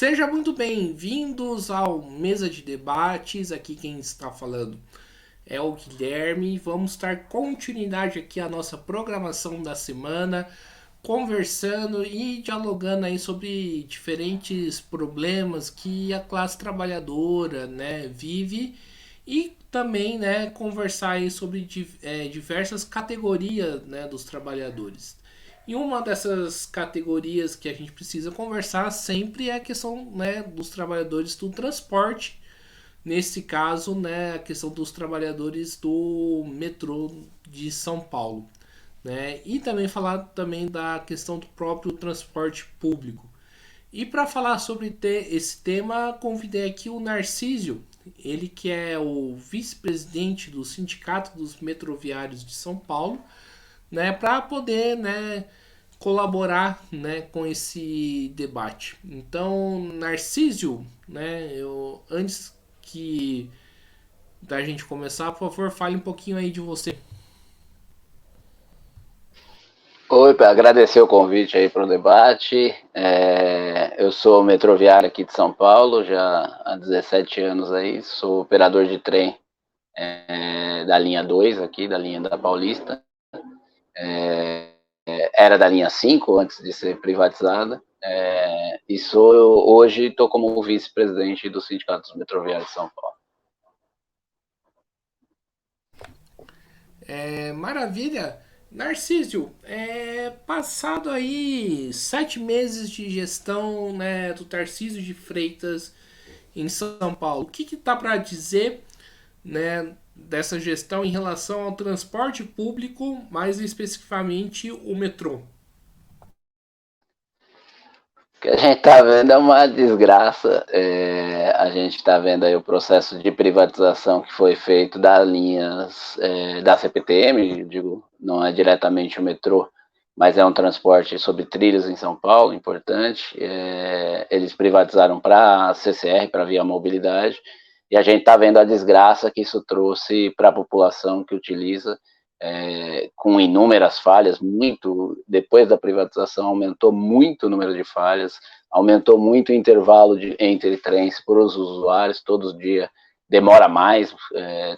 Seja muito bem-vindos ao Mesa de Debates. Aqui quem está falando é o Guilherme. Vamos dar continuidade aqui à nossa programação da semana, conversando e dialogando aí sobre diferentes problemas que a classe trabalhadora, né, vive e também, né, conversar aí sobre diversas categorias, né, dos trabalhadores. E uma dessas categorias que a gente precisa conversar sempre é a questão, né, dos trabalhadores do transporte. Nesse caso, né, a questão dos trabalhadores do metrô de São Paulo, né? E também falar também da questão do próprio transporte público. E para falar sobre esse tema, convidei aqui o Narcísio, ele que é o vice-presidente do Sindicato dos Metroviários de São Paulo, né, para poder, né, colaborar, né, com esse debate. Então, Narcísio, né, eu antes que da gente começar, por favor, fale um pouquinho aí de você. Oi, agradecer o convite aí para o debate. Eu sou metroviário aqui de São Paulo, já há 17 anos aí, sou operador de trem da linha 2 aqui, da linha da Paulista. Era da linha 5 antes de ser privatizada. E hoje estou como vice-presidente do Sindicato dos Metroviários de São Paulo. Maravilha! Narcísio, passado aí 7 meses de gestão, né, do Tarcísio de Freitas em São Paulo, o que dá para dizer, né, dessa gestão em relação ao transporte público, mais especificamente o metrô? O que a gente está vendo é uma desgraça. A gente está vendo aí o processo de privatização que foi feito das linhas da CPTM, digo, não é diretamente o metrô, mas é um transporte sobre trilhos em São Paulo, importante. Eles privatizaram para a CCR, para a Via Mobilidade, e a gente está vendo a desgraça que isso trouxe para a população que utiliza, com inúmeras falhas, muito, depois da privatização aumentou muito o número de falhas, aumentou muito o intervalo entre trens para os usuários, todos os dias demora mais,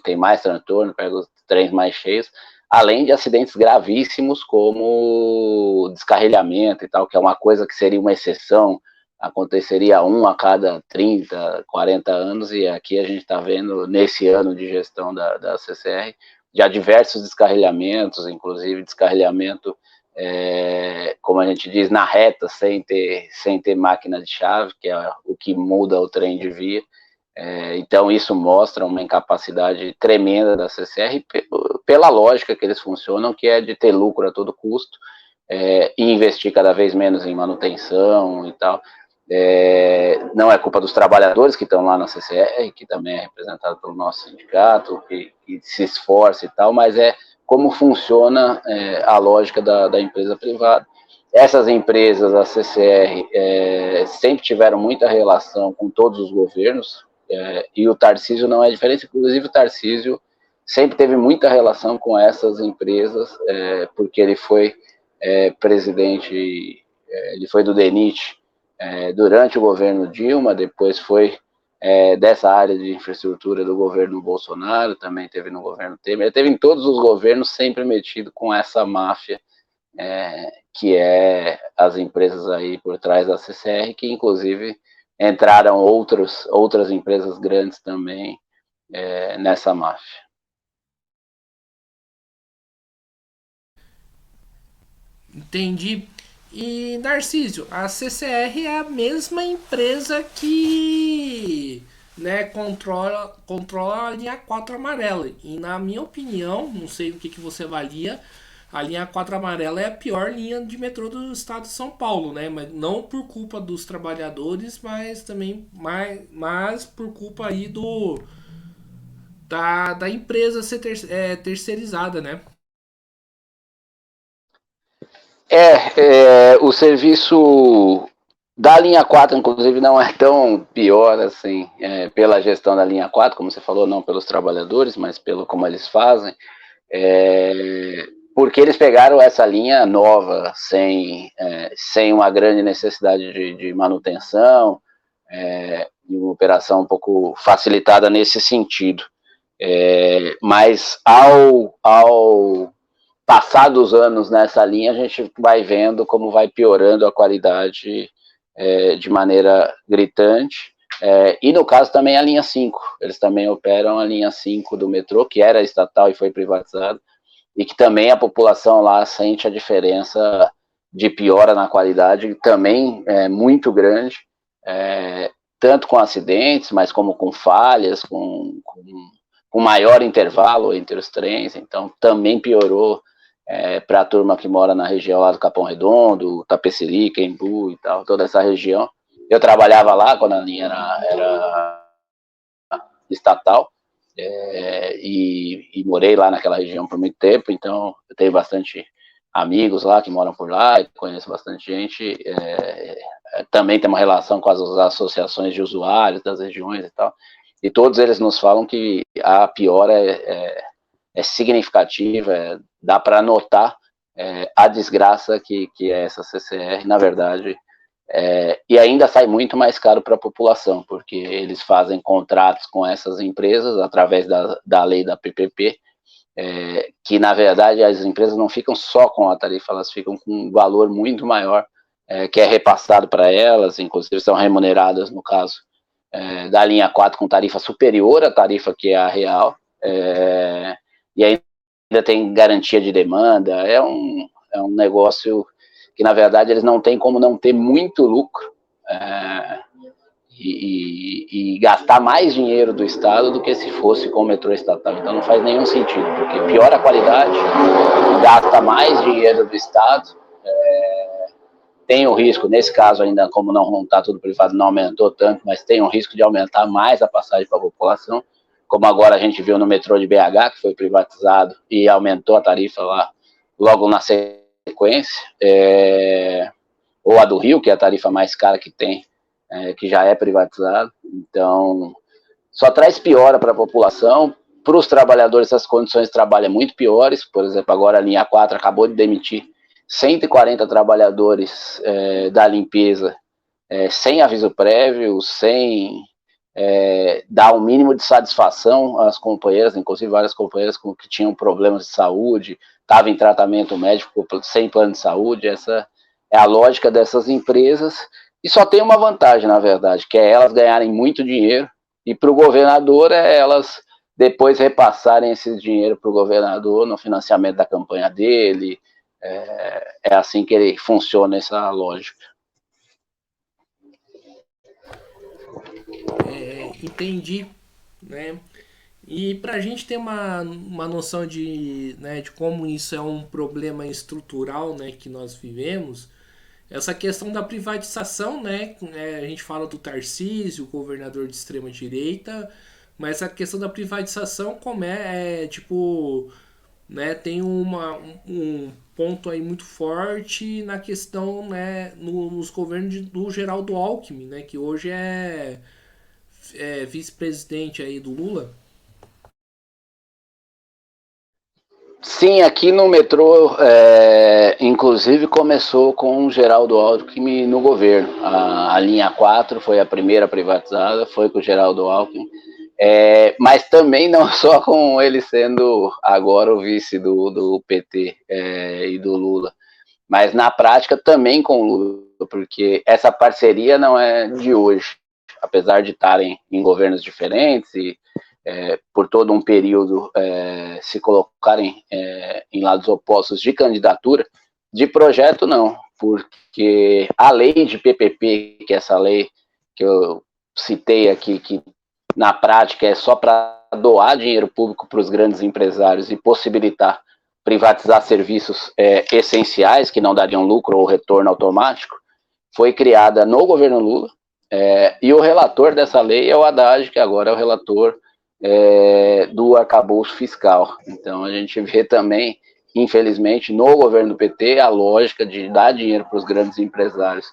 tem mais transtorno, pega os trens mais cheios, além de acidentes gravíssimos como descarrilhamento e tal, que é uma coisa que seria uma exceção, aconteceria um a cada 30, 40 anos, e aqui a gente está vendo, nesse ano de gestão da CCR, já diversos descarrilhamentos, inclusive descarrilhamento, como a gente diz, na reta, sem ter máquina de chave, que é o que muda o trem de via. Então, isso mostra uma incapacidade tremenda da CCR, pela lógica que eles funcionam, que é de ter lucro a todo custo, e investir cada vez menos em manutenção e tal. Não é culpa dos trabalhadores que estão lá na CCR, que também é representado pelo nosso sindicato, que se esforça e tal, mas é como funciona a lógica da empresa privada. Essas empresas, a CCR, sempre tiveram muita relação com todos os governos, e o Tarcísio não é diferente, inclusive o Tarcísio sempre teve muita relação com essas empresas, porque ele foi presidente, ele foi do DENIT durante o governo Dilma, depois foi dessa área de infraestrutura do governo Bolsonaro, também teve no governo Temer, ele teve em todos os governos sempre metido com essa máfia, que é as empresas aí por trás da CCR, que inclusive entraram outras empresas grandes também nessa máfia. Entendi. E Narcísio, a CCR é a mesma empresa que, né, controla a linha 4 amarela. E na minha opinião, não sei o que você avalia, a linha 4 amarela é a pior linha de metrô do estado de São Paulo, né? Mas não por culpa dos trabalhadores, mas também mas por culpa aí da empresa ser terceirizada, né? O serviço da linha 4, inclusive, não é tão pior assim, pela gestão da linha 4, como você falou, não pelos trabalhadores, mas pelo como eles fazem, porque eles pegaram essa linha nova, sem uma grande necessidade de manutenção, e uma operação um pouco facilitada nesse sentido. Mas ao passar dos anos nessa linha, a gente vai vendo como vai piorando a qualidade de maneira gritante. E no caso também a linha 5, eles também operam a linha 5 do metrô, que era estatal e foi privatizada, e que também a população lá sente a diferença de piora na qualidade, também muito grande, tanto com acidentes, mas como com falhas, com maior intervalo entre os trens, então também piorou para a turma que mora na região lá do Capão Redondo, Tapecerica, Embu e tal, toda essa região. Eu trabalhava lá quando a linha era estatal, e morei lá naquela região por muito tempo, então eu tenho bastante amigos lá que moram por lá, e conheço bastante gente, também tem uma relação com as associações de usuários das regiões e tal, e todos eles nos falam que a piora é significativa, dá para notar a desgraça que é essa CCR, na verdade, e ainda sai muito mais caro para a população, porque eles fazem contratos com essas empresas através da lei da PPP, que na verdade as empresas não ficam só com a tarifa, elas ficam com um valor muito maior, que é repassado para elas, inclusive são remuneradas, no caso, da linha 4 com tarifa superior à tarifa que é a real, e ainda tem garantia de demanda, é um negócio que, na verdade, eles não têm como não ter muito lucro e gastar mais dinheiro do Estado do que se fosse com o metrô estatal. Então não faz nenhum sentido, porque piora a qualidade, gasta mais dinheiro do Estado, tem o risco, nesse caso ainda, como não está tudo privado, não aumentou tanto, mas tem o risco de aumentar mais a passagem para a população, como agora a gente viu no metrô de BH, que foi privatizado e aumentou a tarifa lá logo na sequência, ou a do Rio, que é a tarifa mais cara que tem, que já é privatizada. Então, só traz piora para a população. Para os trabalhadores, as condições de trabalho são muito piores. Por exemplo, agora a linha 4 acabou de demitir 140 trabalhadores da limpeza sem aviso prévio, sem dar um mínimo de satisfação às companheiras, inclusive várias companheiras que tinham problemas de saúde, estavam em tratamento médico sem plano de saúde. Essa é a lógica dessas empresas, e só tem uma vantagem, na verdade, que é elas ganharem muito dinheiro, e para o governador elas depois repassarem esse dinheiro para o governador no financiamento da campanha dele. É assim que ele funciona, essa lógica. Entendi, né? E para a gente ter uma noção de como isso é um problema estrutural, né, que nós vivemos, essa questão da privatização, né, a gente fala do Tarcísio, governador de extrema direita, mas a questão da privatização como tipo, né, tem um ponto aí muito forte na questão, né, nos governos do Geraldo Alckmin, né, que hoje é vice-presidente aí do Lula. Sim, aqui no metrô, inclusive começou com o Geraldo Alckmin no governo. A linha 4 foi a primeira privatizada, foi com o Geraldo Alckmin, mas também não só com ele sendo agora o vice do PT e do Lula, mas na prática também com o Lula, porque essa parceria não é de hoje, apesar de estarem em governos diferentes e por todo um período se colocarem em lados opostos de candidatura, de projeto não, porque a lei de PPP, que é essa lei que eu citei aqui, que na prática é só para doar dinheiro público para os grandes empresários e possibilitar privatizar serviços essenciais que não dariam lucro ou retorno automático, foi criada no governo Lula, e o relator dessa lei é o Haddad, que agora é o relator do arcabouço fiscal. Então a gente vê também, infelizmente, no governo do PT, a lógica de dar dinheiro para os grandes empresários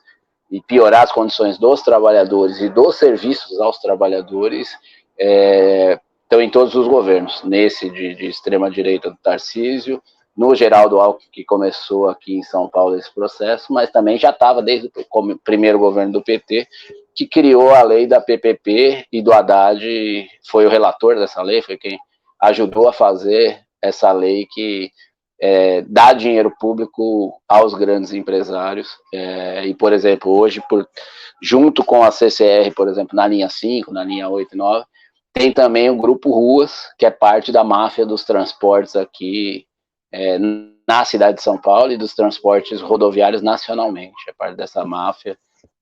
e piorar as condições dos trabalhadores e dos serviços aos trabalhadores, estão em todos os governos, nesse de extrema-direita do Tarcísio, no Geraldo Alckmin, que começou aqui em São Paulo esse processo, mas também já estava desde o primeiro governo do PT, que criou a lei da PPP, e do Haddad foi o relator dessa lei, foi quem ajudou a fazer essa lei que dá dinheiro público aos grandes empresários. E, por exemplo, hoje, junto com a CCR, por exemplo, na linha 5, na linha 8 e 9, tem também o Grupo Ruas, que é parte da máfia dos transportes aqui na cidade de São Paulo e dos transportes rodoviários nacionalmente. É parte dessa máfia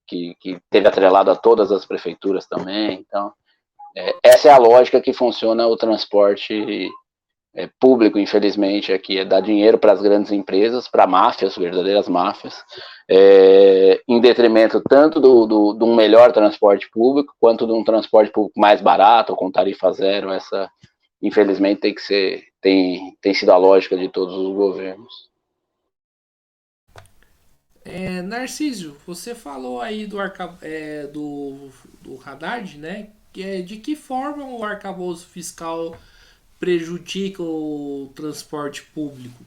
que teve atrelado a todas as prefeituras também. Então, essa é a lógica que funciona o transporte público, infelizmente, aqui, dar dinheiro para as grandes empresas, para máfias, verdadeiras máfias, em detrimento tanto de um melhor transporte público, quanto de um transporte público mais barato, com tarifa zero. Essa, infelizmente, tem sido a lógica de todos os governos. Narciso, você falou aí do Haddad, né? De que forma o arcabouço fiscal prejudica o transporte público?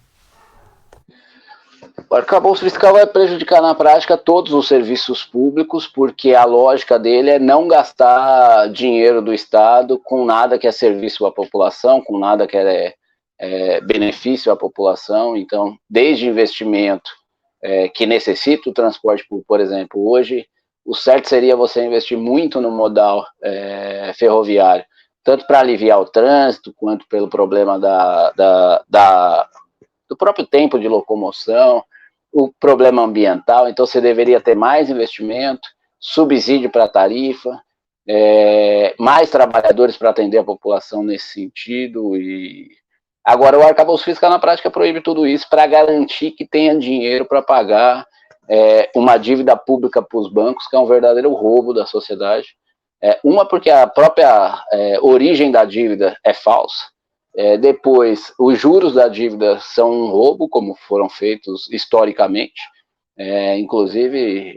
O arcabouço fiscal vai prejudicar na prática todos os serviços públicos, porque a lógica dele é não gastar dinheiro do Estado com nada que é serviço à população, com nada que é benefício à população. Então, desde investimento que necessita o transporte público, por exemplo, hoje o certo seria você investir muito no modal ferroviário, tanto para aliviar o trânsito, quanto pelo problema do próprio tempo de locomoção, o problema ambiental. Então você deveria ter mais investimento, subsídio para a tarifa, mais trabalhadores para atender a população nesse sentido. E agora o arcabouço fiscal na prática proíbe tudo isso para garantir que tenha dinheiro para pagar uma dívida pública para os bancos, que é um verdadeiro roubo da sociedade. Uma, porque a própria origem da dívida é falsa. Depois, os juros da dívida são um roubo, como foram feitos historicamente. Inclusive,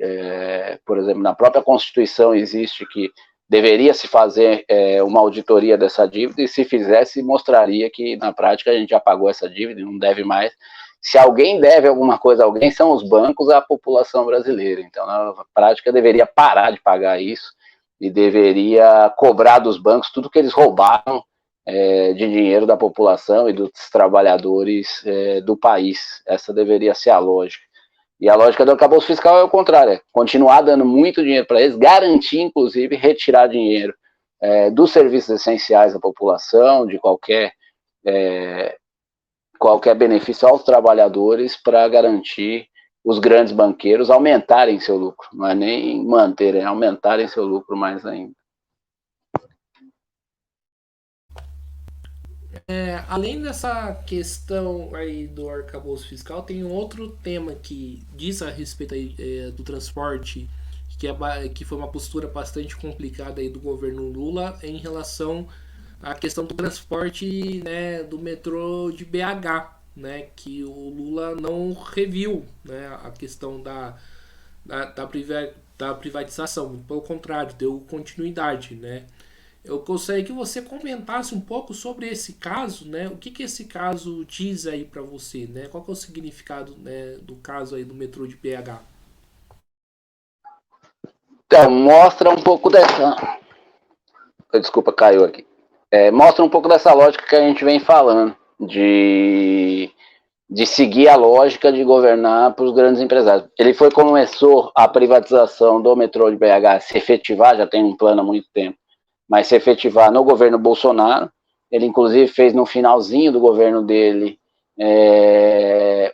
por exemplo, na própria Constituição existe que deveria se fazer uma auditoria dessa dívida, e se fizesse, mostraria que na prática a gente já pagou essa dívida e não deve mais. Se alguém deve alguma coisa a alguém, são os bancos, a população brasileira. Então, na prática, deveria parar de pagar isso e deveria cobrar dos bancos tudo que eles roubaram de dinheiro da população e dos trabalhadores do país. Essa deveria ser a lógica. E a lógica do arcabouço fiscal é o contrário, continuar dando muito dinheiro para eles, garantir, inclusive, retirar dinheiro dos serviços essenciais à população, de qualquer benefício aos trabalhadores, para garantir os grandes banqueiros aumentarem seu lucro. Não é nem manterem, é aumentarem seu lucro mais ainda. Além dessa questão aí do arcabouço fiscal, tem um outro tema que diz a respeito aí, do transporte, que foi uma postura bastante complicada aí do governo Lula em relação à questão do transporte, né, do metrô de BH, né, que o Lula não reviu, né, a questão da privatização, pelo contrário, deu continuidade, né. Eu gostaria que você comentasse um pouco sobre esse caso, né? O que esse caso diz aí para você, né? Qual que é o significado, né, do caso aí do metrô de BH? Então, mostra um pouco dessa... Desculpa, caiu aqui. Mostra um pouco dessa lógica que a gente vem falando, de seguir a lógica de governar para os grandes empresários. Começou a privatização do metrô de BH se efetivar, já tem um plano há muito tempo, mas se efetivar no governo Bolsonaro. Ele, inclusive, fez no finalzinho do governo dele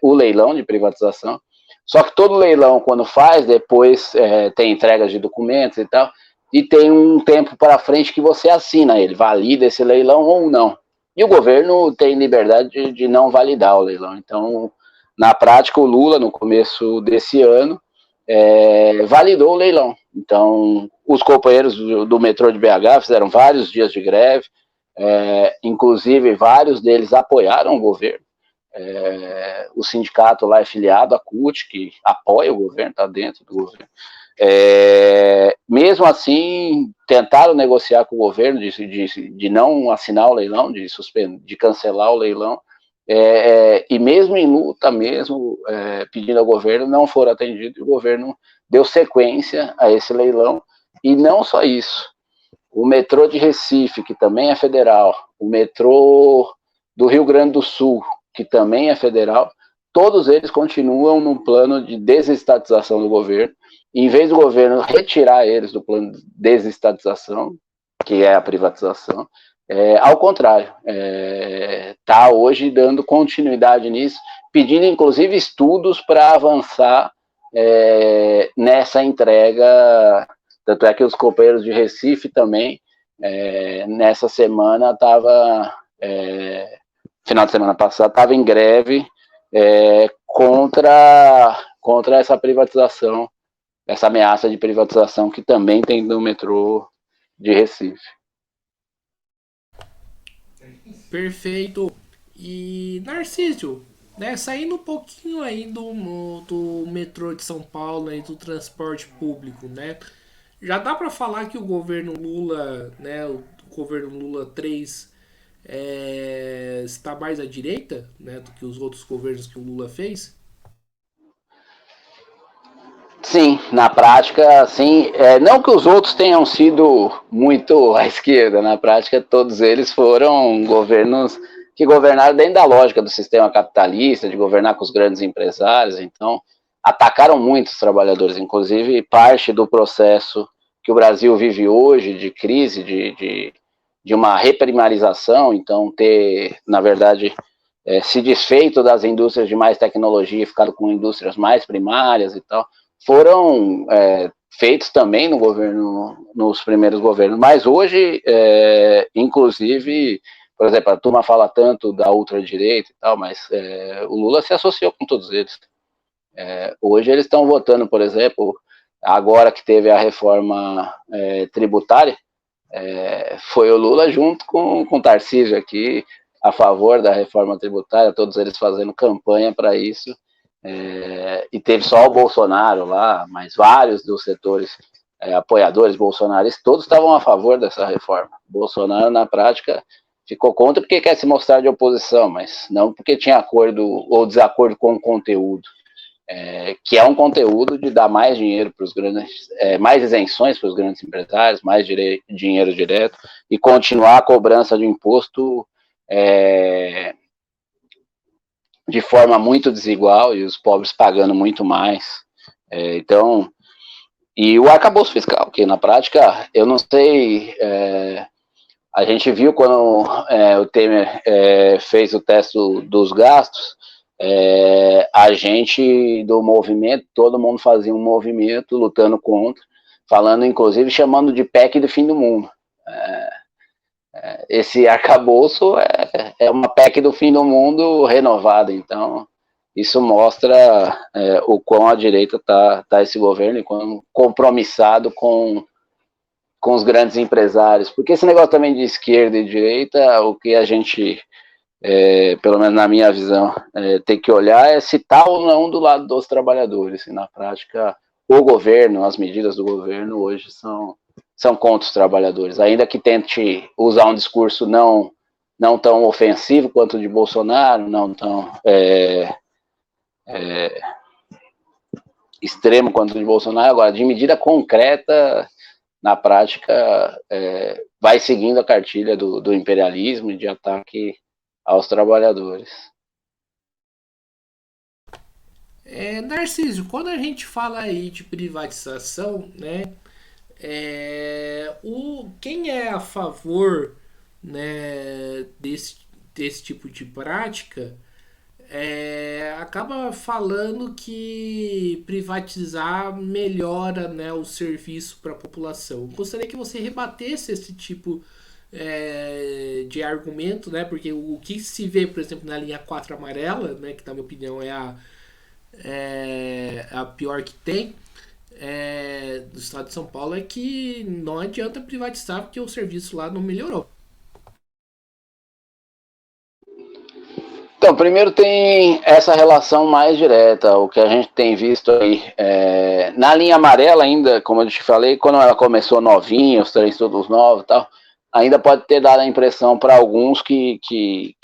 o leilão de privatização. Só que todo leilão, quando faz, depois tem entregas de documentos e tal, e tem um tempo para frente que você assina ele, valida esse leilão ou não. E o governo tem liberdade de não validar o leilão. Então, na prática, o Lula, no começo desse ano, validou o leilão. Então, os companheiros do metrô de BH fizeram vários dias de greve, inclusive vários deles apoiaram o governo. O sindicato lá é filiado à CUT, que apoia o governo, está dentro do governo. Mesmo assim, tentaram negociar com o governo de não assinar o leilão, de cancelar o leilão. e mesmo em luta, pedindo ao governo, não foram atendidos. O governo deu sequência a esse leilão, e não só isso. O metrô de Recife, que também é federal, o metrô do Rio Grande do Sul, que também é federal, todos eles continuam no plano de desestatização do governo. E, em vez do governo retirar eles do plano de desestatização, que é a privatização, ao contrário, está hoje dando continuidade nisso, pedindo inclusive estudos para avançar nessa entrega. Tanto é que os companheiros de Recife também, nessa semana, final de semana passada, estava em greve contra essa privatização, essa ameaça de privatização que também tem no metrô de Recife. Perfeito. E Narciso, né, saindo um pouquinho aí do metrô de São Paulo e do transporte público, né? Já dá para falar que o governo Lula, né, o governo Lula 3 está mais à direita, né, do que os outros governos que o Lula fez? Sim, na prática, sim. Não que os outros tenham sido muito à esquerda, na prática todos eles foram governos que governaram dentro da lógica do sistema capitalista, de governar com os grandes empresários, então atacaram muito os trabalhadores, inclusive parte do processo que o Brasil vive hoje, de crise, de uma reprimarização, então ter, na verdade, se desfeito das indústrias de mais tecnologia e ficado com indústrias mais primárias e tal, foram feitos também no governo, nos primeiros governos, mas hoje, inclusive, por exemplo, a turma fala tanto da ultradireita e tal, mas o Lula se associou com todos eles. Hoje eles estão votando, por exemplo, agora que teve a reforma tributária, foi o Lula junto com o Tarcísio aqui, a favor da reforma tributária, todos eles fazendo campanha para isso. E teve só o Bolsonaro lá, mas vários dos setores apoiadores bolsonaristas, todos estavam a favor dessa reforma. Bolsonaro, na prática, ficou contra porque quer se mostrar de oposição, mas não porque tinha acordo ou desacordo com o conteúdo, que é um conteúdo de dar mais dinheiro para os grandes, mais isenções para os grandes empresários, mais dinheiro direto, e continuar a cobrança de imposto de forma muito desigual e os pobres pagando muito mais. Então, e o arcabouço fiscal, que na prática, eu não sei, a gente viu quando o Temer fez o teste dos gastos, a gente do movimento, todo mundo fazia um movimento lutando contra, falando inclusive chamando de PEC do fim do mundo. Esse arcabouço é uma PEC do fim do mundo renovada, então isso mostra o quão a direita tá esse governo e quão compromissado com os grandes empresários, porque esse negócio também de esquerda e direita, o que a gente, pelo menos na minha visão, tem que olhar é se tá ou não do lado dos trabalhadores, e na prática o governo, as medidas do governo hoje são contra os trabalhadores, ainda que tente usar um discurso não tão ofensivo quanto o de Bolsonaro, não tão extremo quanto o de Bolsonaro, agora de medida concreta, na prática, vai seguindo a cartilha do imperialismo e de ataque aos trabalhadores. Narciso, quando a gente fala aí de privatização, né, quem é a favor, né, desse tipo de prática acaba falando que privatizar melhora, né, o serviço para a população. Gostaria que você rebatesse esse tipo de argumento, né, porque o que se vê, por exemplo, na linha 4 amarela, né, que na minha opinião é a pior que tem, do estado de São Paulo, é que não adianta privatizar porque o serviço lá não melhorou. Então, primeiro tem essa relação mais direta, o que a gente tem visto aí. Na linha amarela ainda, como eu te falei, quando ela começou novinha, os trens todos novos e tal, ainda pode ter dado a impressão para alguns que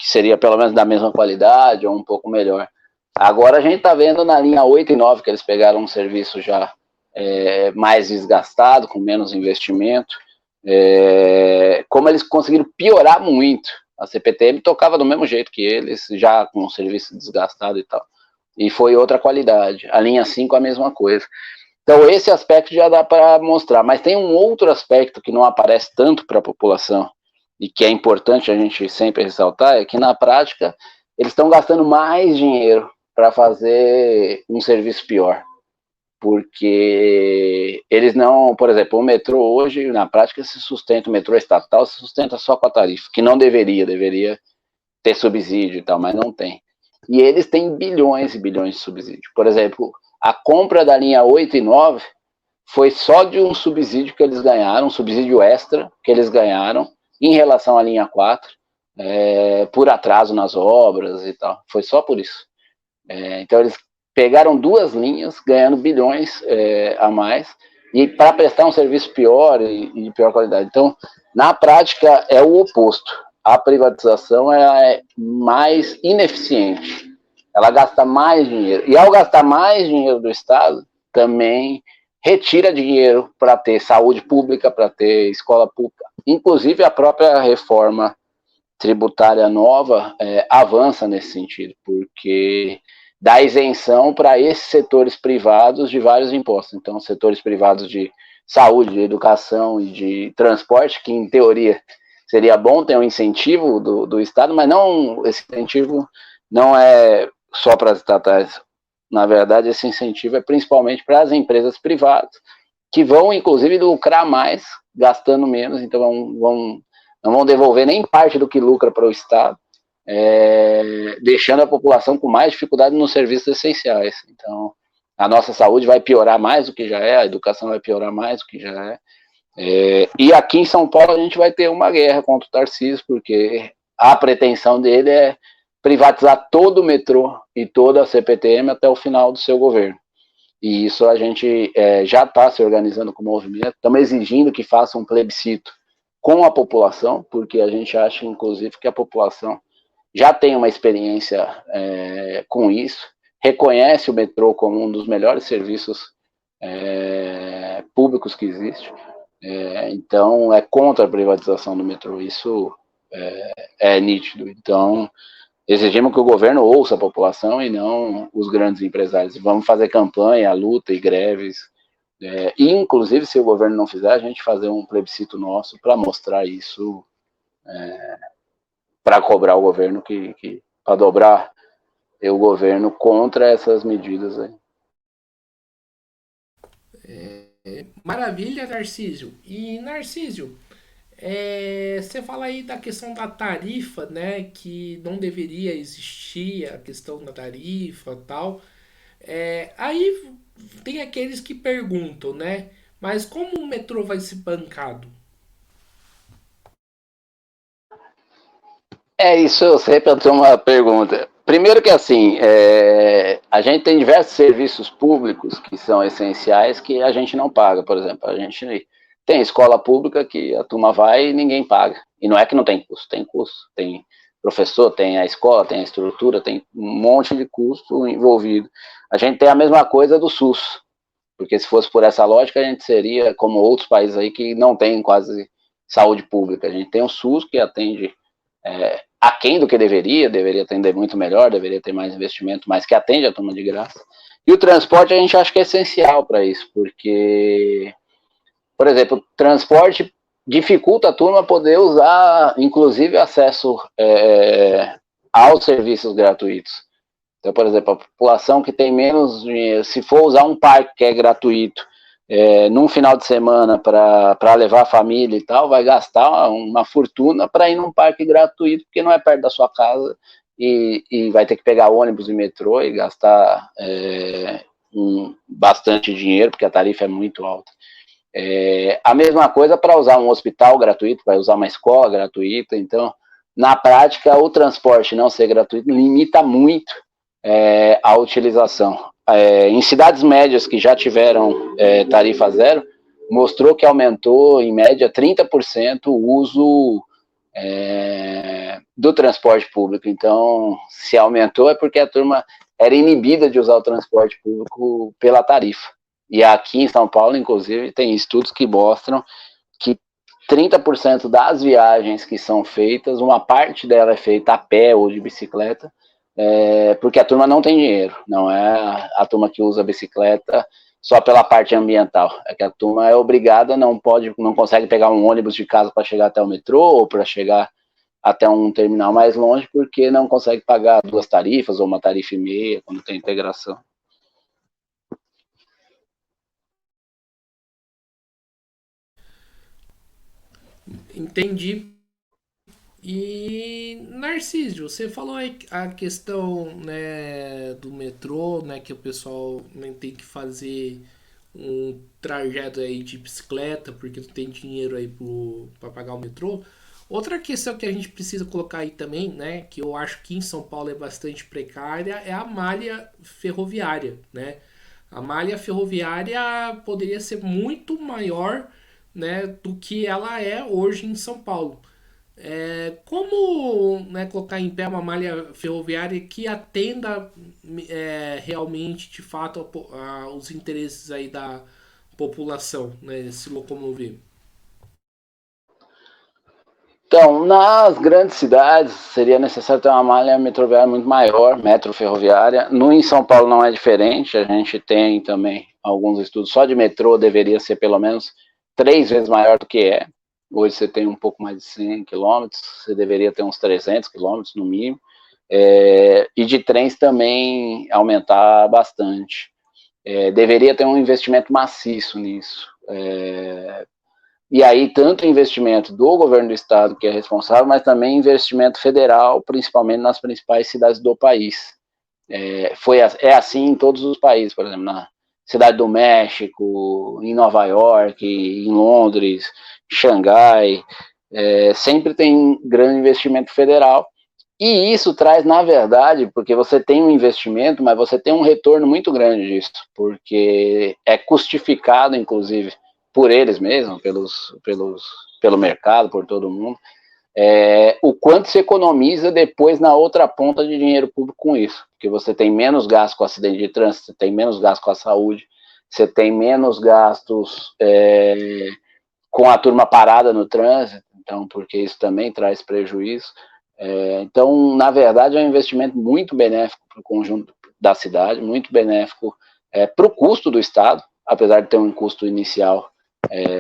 seria pelo menos da mesma qualidade ou um pouco melhor. Agora a gente está vendo na linha 8 e 9 que eles pegaram um serviço já mais desgastado, com menos investimento, como eles conseguiram piorar muito. A CPTM tocava do mesmo jeito que eles, já com o serviço desgastado e tal. E foi outra qualidade. A linha 5 a mesma coisa. Então esse aspecto já dá para mostrar, mas tem um outro aspecto que não aparece tanto para a população e que é importante a gente sempre ressaltar, é que na prática eles estão gastando mais dinheiro para fazer um serviço pior, porque eles não, por exemplo, o metrô hoje na prática se sustenta, o metrô estatal se sustenta só com a tarifa, que não deveria ter subsídio e tal, mas não tem. E eles têm bilhões e bilhões de subsídio. Por exemplo, a compra da linha 8 e 9 foi só de um subsídio que eles ganharam, um subsídio extra que eles ganharam em relação à linha 4, por atraso nas obras e tal. Foi só por isso. Então eles pegaram duas linhas, ganhando bilhões a mais, e para prestar um serviço pior e de pior qualidade. Então, na prática, é o oposto. A privatização é mais ineficiente. Ela gasta mais dinheiro. E ao gastar mais dinheiro do Estado, também retira dinheiro para ter saúde pública, para ter escola pública. Inclusive, a própria reforma tributária nova avança nesse sentido, porque dá isenção para esses setores privados de vários impostos. Então, setores privados de saúde, de educação e de transporte, que em teoria seria bom ter um incentivo do Estado, mas não, esse incentivo não é só para as estatais. Na verdade, esse incentivo é principalmente para as empresas privadas, que vão, inclusive, lucrar mais, gastando menos, então não vão devolver nem parte do que lucra para o Estado, deixando a população com mais dificuldade nos serviços essenciais. Então, a nossa saúde vai piorar mais do que já é, a educação vai piorar mais do que já é. E aqui em São Paulo a gente vai ter uma guerra contra o Tarcísio, porque a pretensão dele é privatizar todo o metrô e toda a CPTM até o final do seu governo. E isso a gente já está se organizando com o movimento, estamos exigindo que faça um plebiscito com a população, porque a gente acha, inclusive, que a população já tem uma experiência com isso, reconhece o metrô como um dos melhores serviços públicos que existe, então é contra a privatização do metrô, isso é nítido. Então, exigimos que o governo ouça a população e não os grandes empresários. Vamos fazer campanha, luta e greves, e inclusive, se o governo não fizer, a gente fazer um plebiscito nosso para mostrar isso, para cobrar o governo, para dobrar o governo contra essas medidas aí. Maravilha, Narcísio. E, Narcísio, você fala aí da questão da tarifa, né? Que não deveria existir a questão da tarifa e tal. Aí tem aqueles que perguntam, né? Mas como o metrô vai ser bancado? Isso eu sempre tenho uma pergunta. Primeiro que assim, a gente tem diversos serviços públicos que são essenciais que a gente não paga. Por exemplo, a gente tem escola pública que a turma vai e ninguém paga. E não é que não tem custo, tem custo. Tem professor, tem a escola, tem a estrutura, tem um monte de custo envolvido. A gente tem a mesma coisa do SUS, porque se fosse por essa lógica, a gente seria como outros países aí que não tem quase saúde pública. A gente tem o SUS que atende aquém do que deveria atender muito melhor, deveria ter mais investimento, mas que atende a turma de graça. E o transporte a gente acha que é essencial para isso, porque, por exemplo, o transporte dificulta a turma poder usar, inclusive, acesso aos serviços gratuitos. Então, por exemplo, a população que tem menos dinheiro, se for usar um parque que é gratuito, num final de semana para levar a família e tal, vai gastar uma fortuna para ir num parque gratuito, porque não é perto da sua casa, e vai ter que pegar ônibus e metrô e gastar bastante dinheiro, porque a tarifa é muito alta. A mesma coisa para usar um hospital gratuito, vai usar uma escola gratuita. Então, na prática, o transporte não ser gratuito limita muito a utilização. Em cidades médias que já tiveram tarifa zero, mostrou que aumentou em média 30% o uso do transporte público. Então, se aumentou é porque a turma era inibida de usar o transporte público pela tarifa. E aqui em São Paulo, inclusive, tem estudos que mostram que 30% das viagens que são feitas, uma parte dela é feita a pé ou de bicicleta, porque a turma não tem dinheiro, não é a turma que usa a bicicleta só pela parte ambiental, é que a turma é obrigada, não consegue pegar um ônibus de casa para chegar até o metrô ou para chegar até um terminal mais longe, porque não consegue pagar duas tarifas ou uma tarifa e meia quando tem integração. Entendi. E Narciso, você falou aí a questão, né, do metrô, né, que o pessoal, né, tem que fazer um trajeto aí de bicicleta porque não tem dinheiro aí para pagar o metrô. Outra questão que a gente precisa colocar aí também, né, que eu acho que em São Paulo é bastante precária, é a malha ferroviária, né? A malha ferroviária poderia ser muito maior, né, do que ela é hoje em São Paulo. Como, né, colocar em pé uma malha ferroviária que atenda, realmente, de fato, os interesses aí da população, né, se locomover? Então, nas grandes cidades, seria necessário ter uma malha metroviária muito maior, metro ferroviária. No em São Paulo não é diferente, a gente tem também alguns estudos. Só de metrô deveria ser pelo menos 3 vezes maior do que é. Hoje você tem um pouco mais de 100 quilômetros, você deveria ter uns 300 quilômetros no mínimo. E de trens também aumentar bastante. Deveria ter um investimento maciço nisso. E aí, tanto investimento do governo do estado, que é responsável, mas também investimento federal, principalmente nas principais cidades do país. É assim em todos os países, por exemplo, na Cidade do México, em Nova York, em Londres, Xangai, sempre tem grande investimento federal. E isso traz, na verdade, porque você tem um investimento, mas você tem um retorno muito grande disso, porque é custificado, inclusive, por eles mesmos, pelo mercado, por todo mundo, o quanto se economiza depois na outra ponta de dinheiro público com isso, porque você tem menos gasto com acidente de trânsito, você tem menos gasto com a saúde, você tem menos gastos com a turma parada no trânsito, então, porque isso também traz prejuízo. Então, na verdade, é um investimento muito benéfico para o conjunto da cidade, muito benéfico para o custo do Estado, apesar de ter um custo inicial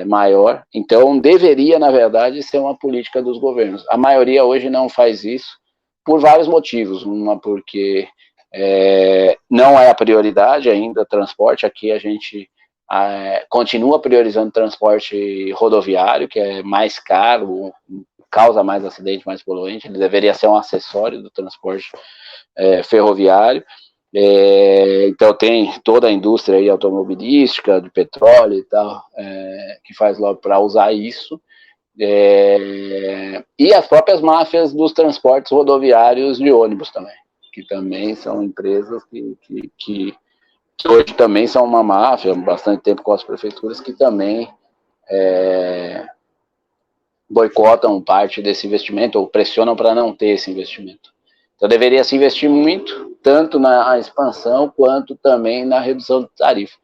maior. Então, deveria, na verdade, ser uma política dos governos. A maioria hoje não faz isso por vários motivos. Uma, porque não é a prioridade ainda transporte. Aqui a gente continua priorizando transporte rodoviário, que é mais caro, causa mais acidente, mais poluente. Ele deveria ser um acessório do transporte ferroviário. Então tem toda a indústria aí automobilística, de petróleo e tal, que faz logo para usar isso. E as próprias máfias dos transportes rodoviários de ônibus também, que também são empresas que hoje também são uma máfia, há bastante tempo com as prefeituras, que também boicotam parte desse investimento ou pressionam para não ter esse investimento. Então deveria se investir muito, tanto na expansão quanto também na redução de tarifa.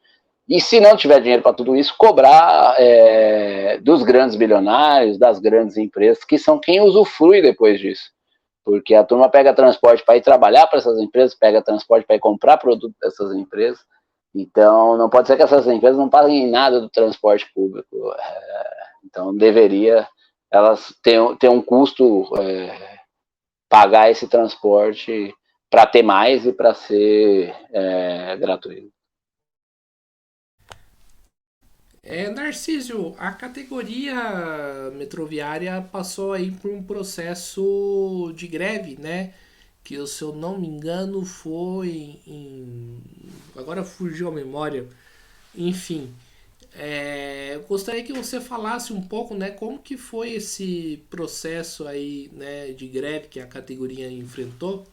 E se não tiver dinheiro para tudo isso, cobrar dos grandes bilionários, das grandes empresas, que são quem usufrui depois disso. Porque a turma pega transporte para ir trabalhar para essas empresas, pega transporte para ir comprar produto dessas empresas. Então, não pode ser que essas empresas não paguem nada do transporte público. Então, deveria elas ter um custo, pagar esse transporte para ter mais e para ser gratuito. Narciso, a categoria metroviária passou aí por um processo de greve, né? Que, se eu não me engano, foi em. Agora fugiu a memória. Enfim, eu gostaria que você falasse um pouco, né, como que foi esse processo aí, né, de greve que a categoria enfrentou.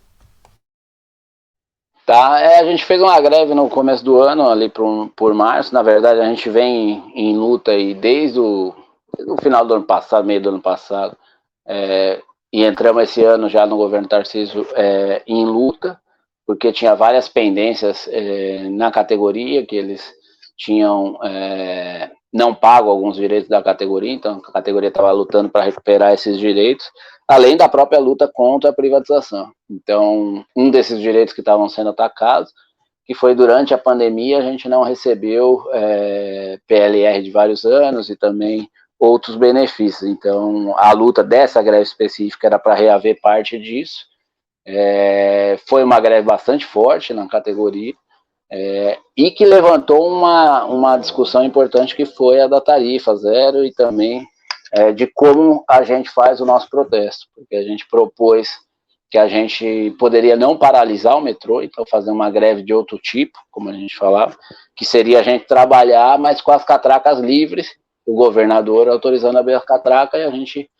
Tá, a gente fez uma greve no começo do ano, ali por março. Na verdade, a gente vem em luta aí desde o final do ano passado, meio do ano passado, é, e entramos esse ano já no governo Tarcísio em luta, porque tinha várias pendências na categoria, que eles tinham não pago alguns direitos da categoria, então a categoria estava lutando para recuperar esses direitos, além da própria luta contra a privatização. Então, um desses direitos que estavam sendo atacados, que foi durante a pandemia, a gente não recebeu PLR de vários anos e também outros benefícios. Então, a luta dessa greve específica era para reaver parte disso. Foi uma greve bastante forte na categoria, e que levantou uma discussão importante, que foi a da tarifa zero e também de como a gente faz o nosso protesto, porque a gente propôs que a gente poderia não paralisar o metrô, então fazer uma greve de outro tipo, como a gente falava, que seria a gente trabalhar, mas com as catracas livres, o governador autorizando abrir a catraca, e a gente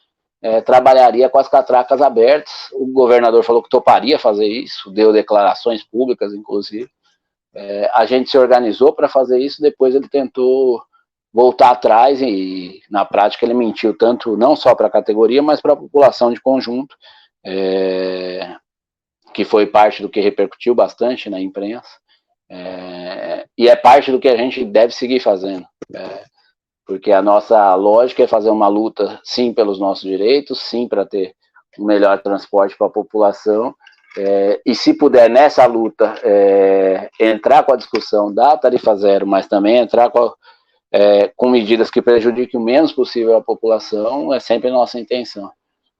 trabalharia com as catracas abertas. O governador falou que toparia fazer isso, deu declarações públicas, inclusive. A gente se organizou para fazer isso, depois ele tentou voltar atrás e, na prática, ele mentiu tanto, não só para a categoria, mas para a população de conjunto, que foi parte do que repercutiu bastante na imprensa, e é parte do que a gente deve seguir fazendo, porque a nossa lógica é fazer uma luta, sim, pelos nossos direitos, sim, para ter um melhor transporte para a população, e se puder nessa luta entrar com a discussão da tarifa zero, mas também entrar com medidas que prejudiquem o menos possível a população, é sempre a nossa intenção.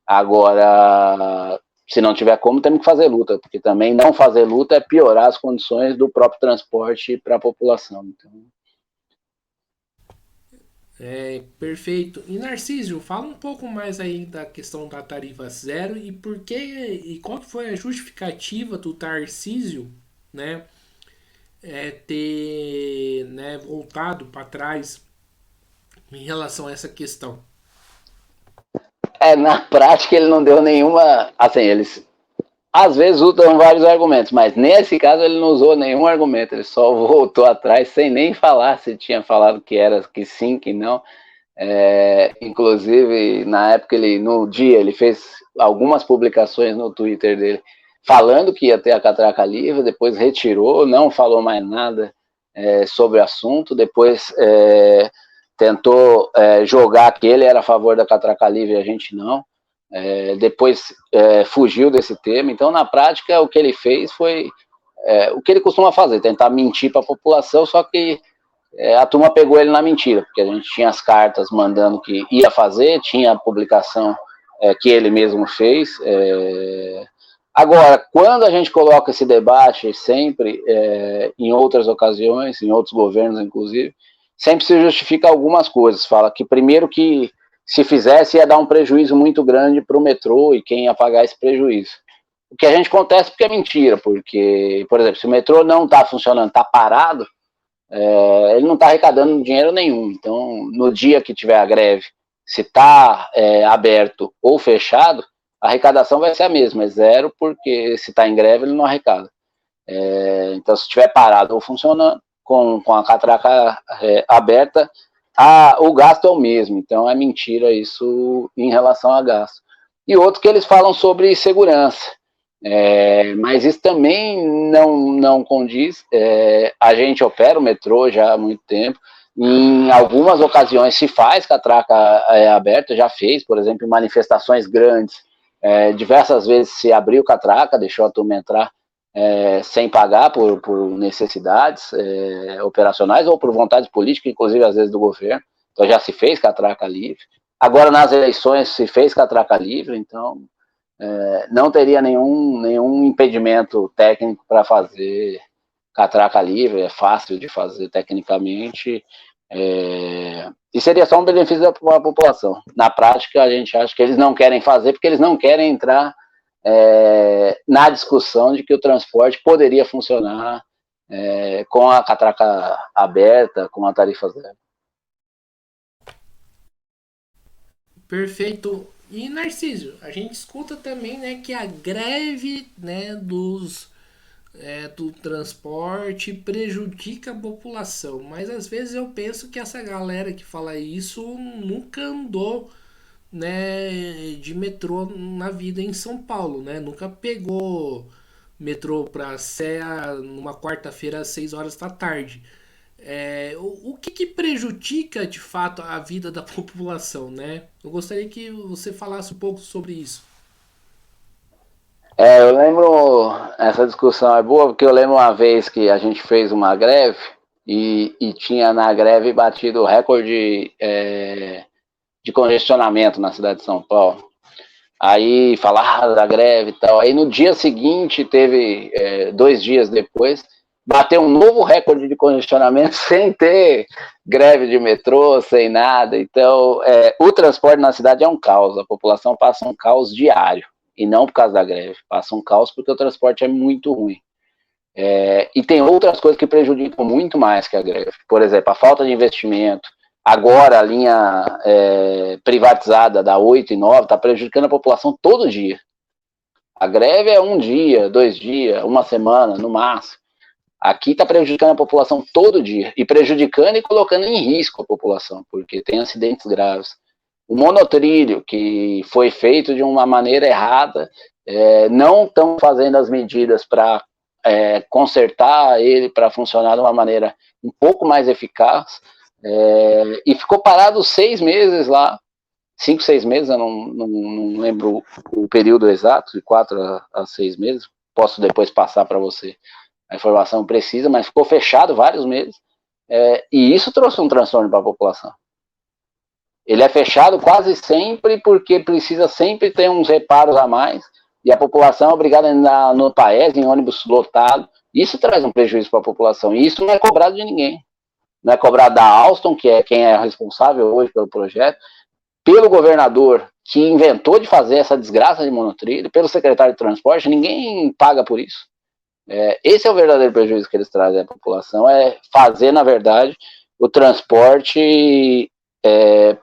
Agora, se não tiver como, temos que fazer luta, porque também não fazer luta é piorar as condições do próprio transporte para a população. Então, Perfeito. E Narciso, fala um pouco mais aí da questão da tarifa zero e por que e qual que foi a justificativa do Tarcísio, né, ter, né, voltado para trás em relação a essa questão. na prática ele não deu nenhuma, assim, eles às vezes usam vários argumentos, mas nesse caso ele não usou nenhum argumento, ele só voltou atrás sem nem falar se tinha falado que era, que sim, que não. Inclusive, na época, no dia, ele fez algumas publicações no Twitter dele falando que ia ter a catraca livre, depois retirou, não falou mais nada sobre o assunto, depois tentou jogar que ele era a favor da catraca livre e a gente não. Depois fugiu desse tema. Então, na prática, o que ele fez foi o que ele costuma fazer, tentar mentir para a população, só que a turma pegou ele na mentira, porque a gente tinha as cartas mandando que ia fazer, tinha a publicação que ele mesmo fez. Agora, quando a gente coloca esse debate sempre, em outras ocasiões, em outros governos, inclusive, sempre se justifica algumas coisas. Fala que, primeiro, que se fizesse ia dar um prejuízo muito grande para o metrô e quem ia pagar esse prejuízo. O que a gente acontece porque é mentira, porque, por exemplo, se o metrô não está funcionando, está parado, ele não está arrecadando dinheiro nenhum. Então, no dia que tiver a greve, se está aberto ou fechado, a arrecadação vai ser a mesma, é zero, porque se está em greve, ele não arrecada. Então, se estiver parado ou funcionando, com a catraca aberta, o gasto é o mesmo. Então, é mentira isso em relação a gasto. E outro que eles falam sobre segurança. Mas isso também não condiz. A gente opera o metrô já há muito tempo. Em algumas ocasiões se faz catraca aberta, já fez, por exemplo, em manifestações grandes. Diversas vezes se abriu catraca, deixou a turma entrar sem pagar por necessidades operacionais ou por vontade política, inclusive às vezes do governo. Então já se fez catraca livre. Agora nas eleições se fez catraca livre, então não teria nenhum impedimento técnico para fazer catraca livre, é fácil de fazer tecnicamente, e seria só um benefício para a população. Na prática, a gente acha que eles não querem fazer porque eles não querem entrar na discussão de que o transporte poderia funcionar com a catraca aberta, com a tarifa zero. Perfeito. E Narciso, a gente escuta também, né, que a greve, né, do transporte prejudica a população, mas às vezes eu penso que essa galera que fala isso nunca andou, né, de metrô na vida em São Paulo, né? Nunca pegou metrô para Sé numa quarta-feira às 6 horas da tarde. O que, que prejudica de fato a vida da população, né? Eu gostaria que você falasse um pouco sobre isso. Eu lembro, essa discussão é boa, porque eu lembro uma vez que a gente fez uma greve e tinha na greve batido o recorde de congestionamento na cidade de São Paulo. Aí falaram da greve e tal. Aí no dia seguinte, teve 2 dias depois, bateu um novo recorde de congestionamento sem ter greve de metrô, sem nada. Então, o transporte na cidade é um caos. A população passa um caos diário. E não por causa da greve. Passa um caos porque o transporte é muito ruim. E tem outras coisas que prejudicam muito mais que a greve. Por exemplo, a falta de investimento. Agora a linha privatizada da 8 e 9 está prejudicando a população todo dia. A greve é um dia, 2 dias, uma semana, no máximo. Aqui está prejudicando a população todo dia. E prejudicando e colocando em risco a população, porque tem acidentes graves. O monotrilho, que foi feito de uma maneira errada, não estão fazendo as medidas para consertar ele para funcionar de uma maneira um pouco mais eficaz, e ficou parado 6 meses lá, 5, 6 meses, eu não lembro o período exato, de 4 a 6 meses, posso depois passar para você a informação precisa, mas ficou fechado vários meses, e isso trouxe um transtorno para a população. Ele é fechado quase sempre porque precisa sempre ter uns reparos a mais, e a população é obrigada a andar no Paes, em ônibus lotado. Isso traz um prejuízo para a população, e isso não é cobrado de ninguém. Não é cobrado da Alstom, que é quem é responsável hoje pelo projeto, pelo governador, que inventou de fazer essa desgraça de monotrilho, pelo secretário de transporte, ninguém paga por isso. Esse é o verdadeiro prejuízo que eles trazem à população, é fazer, na verdade, o transporte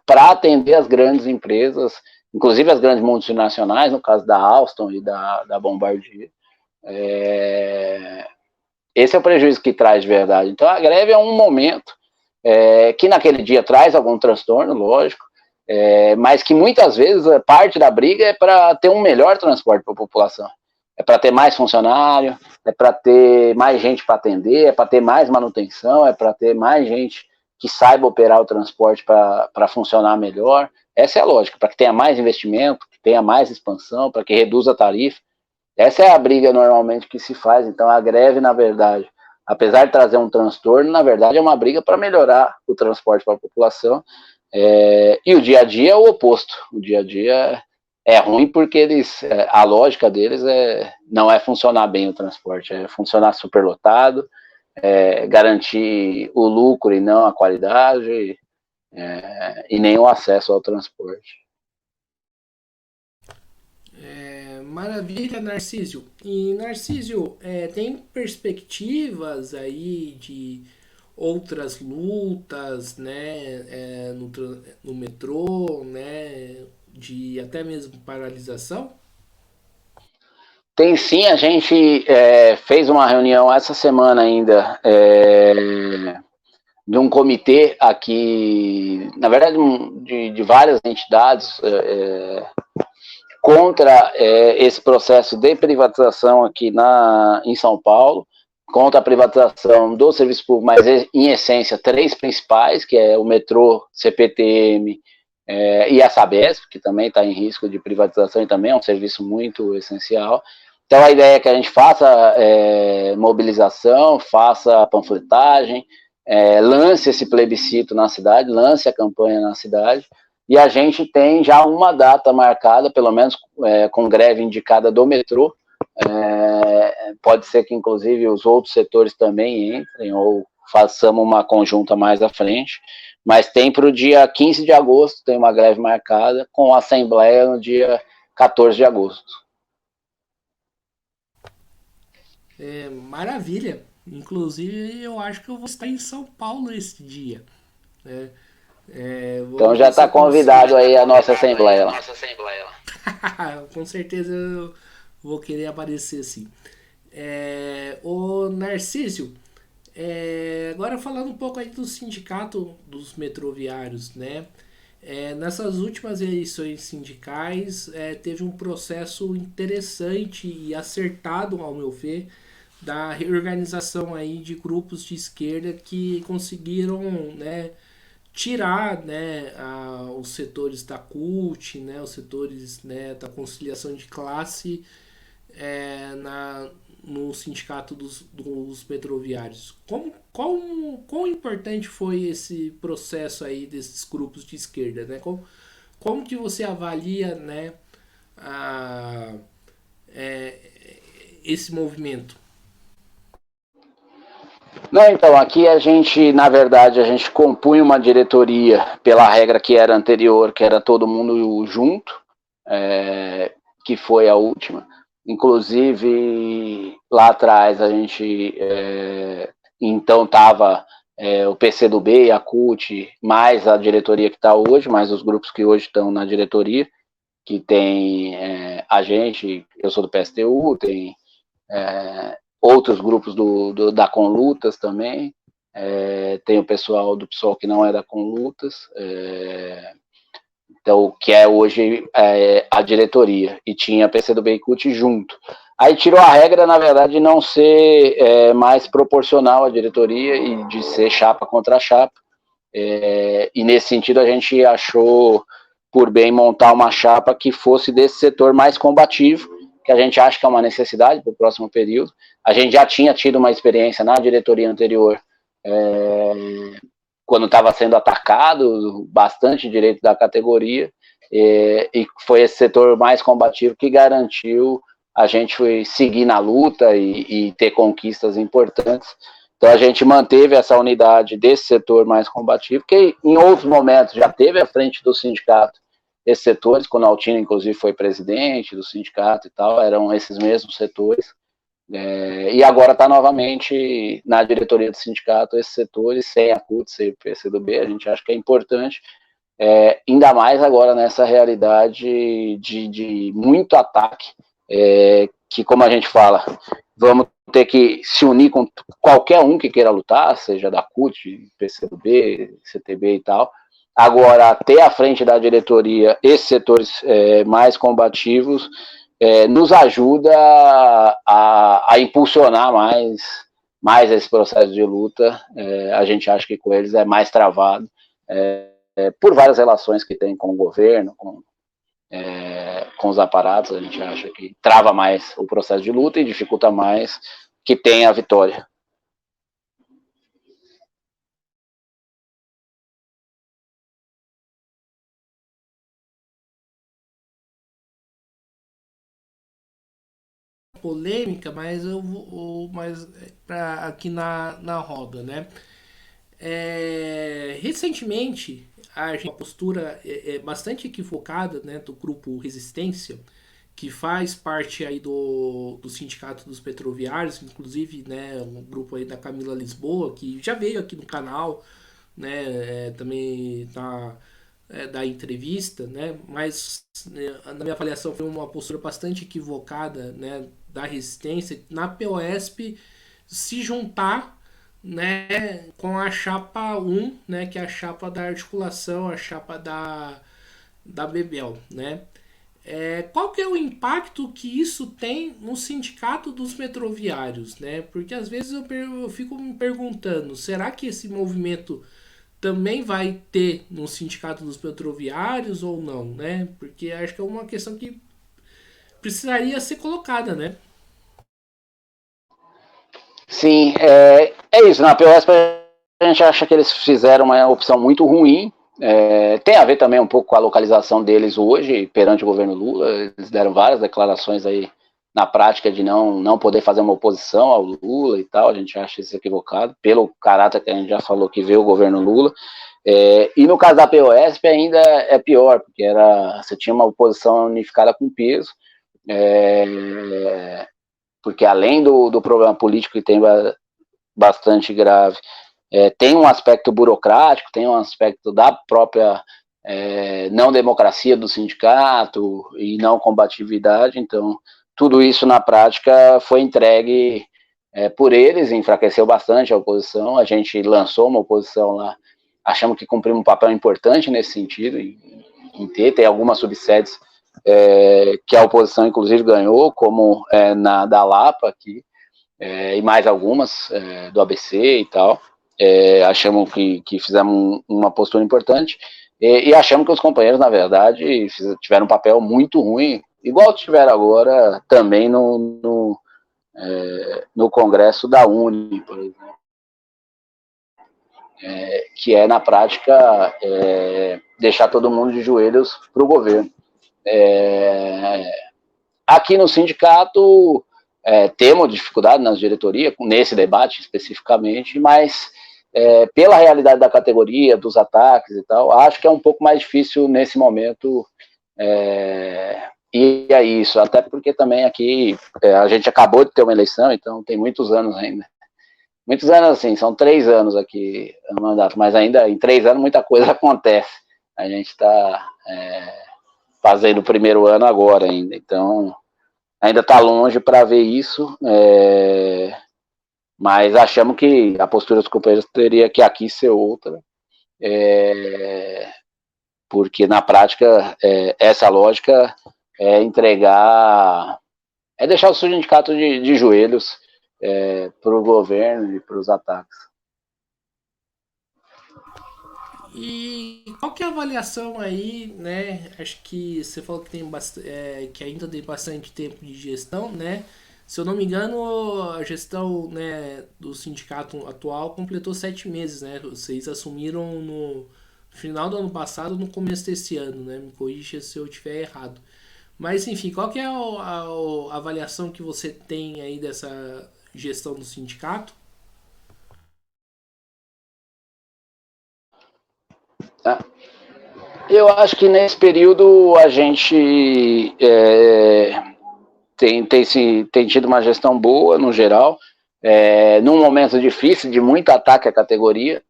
para atender as grandes empresas, inclusive as grandes multinacionais, no caso da Alstom e da Bombardier. Esse é o prejuízo que traz de verdade. Então a greve é um momento que naquele dia traz algum transtorno, lógico, mas que muitas vezes parte da briga é para ter um melhor transporte para a população. É para ter mais funcionário, é para ter mais gente para atender, é para ter mais manutenção, é para ter mais gente que saiba operar o transporte para funcionar melhor. Essa é a lógica, para que tenha mais investimento, que tenha mais expansão, para que reduza a tarifa. Essa é a briga normalmente que se faz. Então a greve, na verdade, apesar de trazer um transtorno, na verdade é uma briga para melhorar o transporte para a população. E o dia a dia é o oposto. O dia a dia é ruim porque a lógica deles não é funcionar bem o transporte, é funcionar superlotado, garantir o lucro e não a qualidade, e nem o acesso ao transporte. Maravilha, Narcísio. E Narcísio, tem perspectivas aí de outras lutas, né, no metrô, né, de até mesmo paralisação? Tem sim, a gente fez uma reunião essa semana ainda, de um comitê aqui, na verdade de várias entidades contra esse processo de privatização aqui em São Paulo, contra a privatização do serviço público, mas em essência três principais, que é o metrô, CPTM e a Sabesp, que também está em risco de privatização e também é um serviço muito essencial. Então a ideia é que a gente faça mobilização, faça panfletagem, lance esse plebiscito na cidade, lance a campanha na cidade, e a gente tem já uma data marcada, pelo menos com greve indicada do metrô, pode ser que inclusive os outros setores também entrem, ou façamos uma conjunta mais à frente, mas tem para o dia 15 de agosto, tem uma greve marcada, com a assembleia no dia 14 de agosto. Maravilha. Inclusive, eu acho que eu vou estar em São Paulo esse dia. Né? Então Vamos já ver se está eu consigo. convidado aí a nossa assembleia lá. Com certeza eu vou querer aparecer assim. Ô Narcísio, agora falando um pouco aí do sindicato dos metroviários, né? Nessas últimas eleições sindicais, teve um processo interessante e acertado, ao meu ver, da reorganização aí de grupos de esquerda que conseguiram, né, tirar, né, os setores da CUT, né, os setores, né, da conciliação de classe no sindicato dos metroviários. Quão importante foi esse processo aí desses grupos de esquerda, né? Como que você avalia, né, a, é, esse movimento? Não, então, aqui a gente, na verdade, a gente compunha uma diretoria pela regra que era anterior, que era todo mundo junto, que foi a última. Inclusive, lá atrás, a gente, então, estava o PCdoB e a CUT, mais a diretoria que está hoje, mais os grupos que hoje estão na diretoria, que tem a gente, eu sou do PSTU, tem outros grupos da Conlutas também, tem o pessoal do PSOL que não é da Conlutas, então, que é hoje a diretoria, e tinha PCdoB e CUT junto. Aí tirou a regra, na verdade, de não ser mais proporcional à diretoria e de ser chapa contra chapa, e nesse sentido a gente achou por bem montar uma chapa que fosse desse setor mais combativo, que a gente acha que é uma necessidade para o próximo período. A gente já tinha tido uma experiência na diretoria anterior, quando estava sendo atacado, bastante direito da categoria, e foi esse setor mais combativo que garantiu a gente seguir na luta e ter conquistas importantes. Então a gente manteve essa unidade desse setor mais combativo, que em outros momentos já teve à frente do sindicato esses setores, quando o Altino, inclusive, foi presidente do sindicato e tal, eram esses mesmos setores. E agora está novamente na diretoria do sindicato esses setores, sem a CUT, sem o PCdoB, a gente acha que é importante, ainda mais agora nessa realidade de muito ataque, que, como a gente fala, vamos ter que se unir com qualquer um que queira lutar, seja da CUT, PCdoB, CTB e tal. Agora, ter à frente da diretoria esses setores mais combativos nos ajuda a impulsionar mais esse processo de luta. A gente acha que com eles é mais travado, por várias relações que tem com o governo, com os aparatos. A gente acha que trava mais o processo de luta e dificulta mais que tenha a vitória. Polêmica, mas eu vou mais aqui na roda, né? Recentemente, a postura bastante equivocada, né, do grupo Resistência, que faz parte aí do Sindicato dos Petroviários, inclusive, né, um grupo aí da Camila Lisboa, que já veio aqui no canal, né, também tá da entrevista, né? Mas na minha avaliação foi uma postura bastante equivocada, né, da resistência na POSP se juntar, né, com a chapa 1, né, que é a chapa da articulação, a chapa da Bebel, né? Qual que é o impacto que isso tem no sindicato dos metroviários, né? Porque às vezes eu fico me perguntando, será que esse movimento também vai ter no sindicato dos petroviários ou não, né? Porque acho que é uma questão que precisaria ser colocada, né? Sim, isso. Na POSP a gente acha que eles fizeram uma opção muito ruim. Tem a ver também um pouco com a localização deles hoje, perante o governo Lula. Eles deram várias declarações aí na prática de não poder fazer uma oposição ao Lula e tal. A gente acha isso equivocado, pelo caráter que a gente já falou que vê o governo Lula. E no caso da POSP ainda é pior, porque você tinha uma oposição unificada com peso, porque além do problema político que tem bastante grave, tem um aspecto burocrático, tem um aspecto da própria não democracia do sindicato e não combatividade. Então tudo isso na prática foi entregue por eles, enfraqueceu bastante a oposição. A gente lançou uma oposição lá, achamos que cumprimos um papel importante nesse sentido, em tem algumas subsedes que a oposição inclusive ganhou, como na da Lapa aqui, e mais algumas do ABC e tal. Achamos que fizemos uma postura importante e achamos que os companheiros, na verdade, tiveram um papel muito ruim, igual tiveram agora também no Congresso da Uni, por exemplo, que na prática, deixar todo mundo de joelhos para o governo. Aqui no sindicato, temos dificuldade nas diretorias, nesse debate especificamente, mas pela realidade da categoria, dos ataques e tal, acho que é um pouco mais difícil nesse momento ir a isso, até porque também aqui a gente acabou de ter uma eleição, então tem muitos anos ainda. Muitos anos assim, são 3 anos aqui no mandato, mas ainda em 3 anos muita coisa acontece. A gente está fazendo o primeiro ano agora ainda, então ainda está longe para ver isso, mas achamos que a postura dos companheiros teria que aqui ser outra, porque na prática essa lógica é entregar, deixar o sindicato de joelhos para o governo e para os ataques. E qual que é a avaliação aí, né? Acho que você falou que que ainda tem bastante tempo de gestão, né? Se eu não me engano, a gestão, né, do sindicato atual completou 7 meses, né? Vocês assumiram no final do ano passado, no começo desse ano, né? Me corrija se eu estiver errado. Mas enfim, qual que é a avaliação que você tem aí dessa gestão do sindicato? Tá? Eu acho que nesse período a gente tem tido uma gestão boa no geral, num momento difícil, de muito ataque à categoria,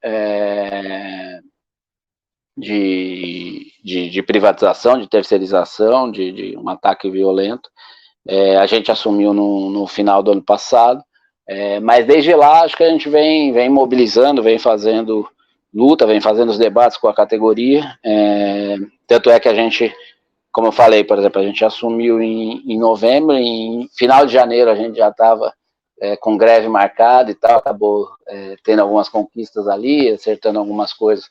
de privatização, de terceirização, de um ataque violento. A gente assumiu no final do ano passado, mas desde lá acho que a gente vem mobilizando, vem fazendo luta, vem fazendo os debates com a categoria, tanto é que a gente, como eu falei, por exemplo, a gente assumiu em novembro, em final de janeiro a gente já estava com greve marcada e tal, acabou tendo algumas conquistas ali, acertando algumas coisas,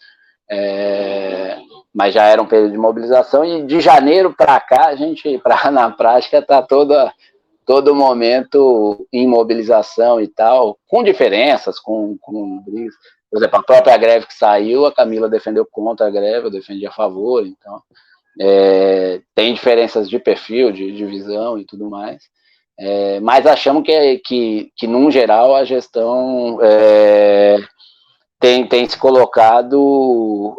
mas já era um período de mobilização, e de janeiro para cá, a gente, na prática, está todo momento em mobilização e tal, com diferenças, com brigas. Por exemplo, a própria greve que saiu, a Camila defendeu contra a greve, eu defendi a favor, então tem diferenças de perfil, de visão e tudo mais, mas achamos que num geral, a gestão tem se colocado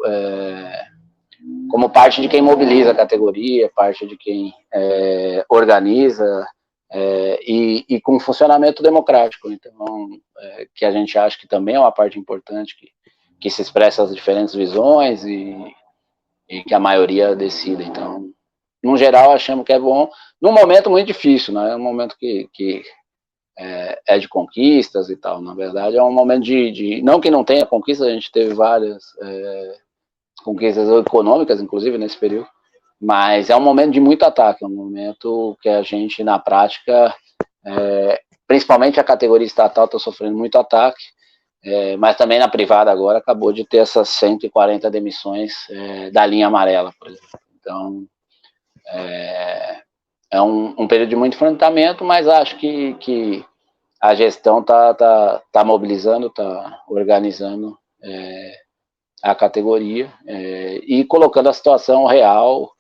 como parte de quem mobiliza a categoria, parte de quem organiza, e com funcionamento democrático. Então, que a gente acha que também é uma parte importante, que se expressa as diferentes visões e que a maioria decida. Então, no geral, achamos que é bom, num momento muito difícil, né? É um momento que é de conquistas e tal. Na verdade, é um momento não que não tenha conquistas, a gente teve várias conquistas econômicas, inclusive, nesse período, mas é um momento de muito ataque, é um momento que a gente, na prática, principalmente a categoria estatal está sofrendo muito ataque, mas também na privada agora acabou de ter essas 140 demissões da linha amarela, por exemplo. Então, é um período de muito enfrentamento, mas acho que a gestão tá mobilizando, está organizando a categoria e colocando a situação real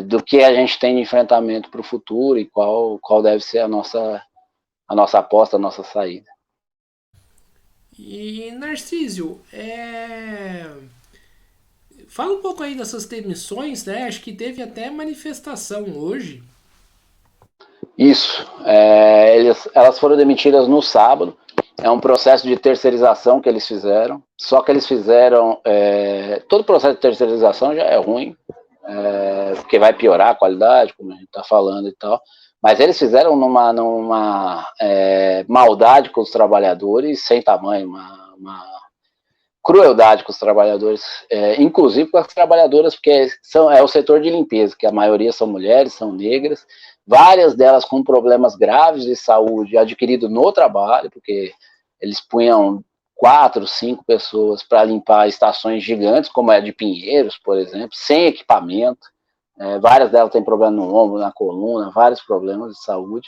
do que a gente tem de enfrentamento para o futuro e qual deve ser a nossa aposta, a nossa saída. E Narcísio, fala um pouco aí dessas demissões, né? Acho que teve até manifestação hoje. Isso, elas foram demitidas no sábado, é um processo de terceirização que eles fizeram, só que eles fizeram, todo processo de terceirização já é ruim, porque vai piorar a qualidade, como a gente está falando e tal, Mas eles fizeram numa maldade com os trabalhadores sem tamanho, uma crueldade com os trabalhadores, inclusive com as trabalhadoras, porque é o setor de limpeza, que a maioria são mulheres, são negras, várias delas com problemas graves de saúde adquiridos no trabalho, porque eles punham 4, 5 pessoas para limpar estações gigantes, como é a de Pinheiros, por exemplo, sem equipamento. Várias delas têm problema no ombro, na coluna, vários problemas de saúde.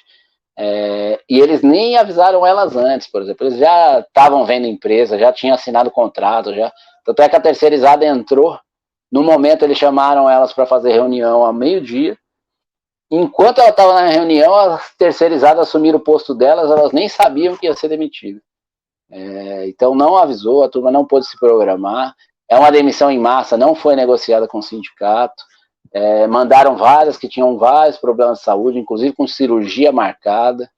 E eles nem avisaram elas antes, por exemplo. Eles já estavam vendo empresa, já tinham assinado contrato, já. Tanto é que a terceirizada entrou. No momento, eles chamaram elas para fazer reunião ao meio-dia. Enquanto ela estava na reunião, as terceirizadas assumiram o posto delas, elas nem sabiam que ia ser demitida. Então, não avisou, a turma não pôde se programar. É uma demissão em massa, não foi negociada com o sindicato. Mandaram várias que tinham vários problemas de saúde, inclusive com cirurgia marcada.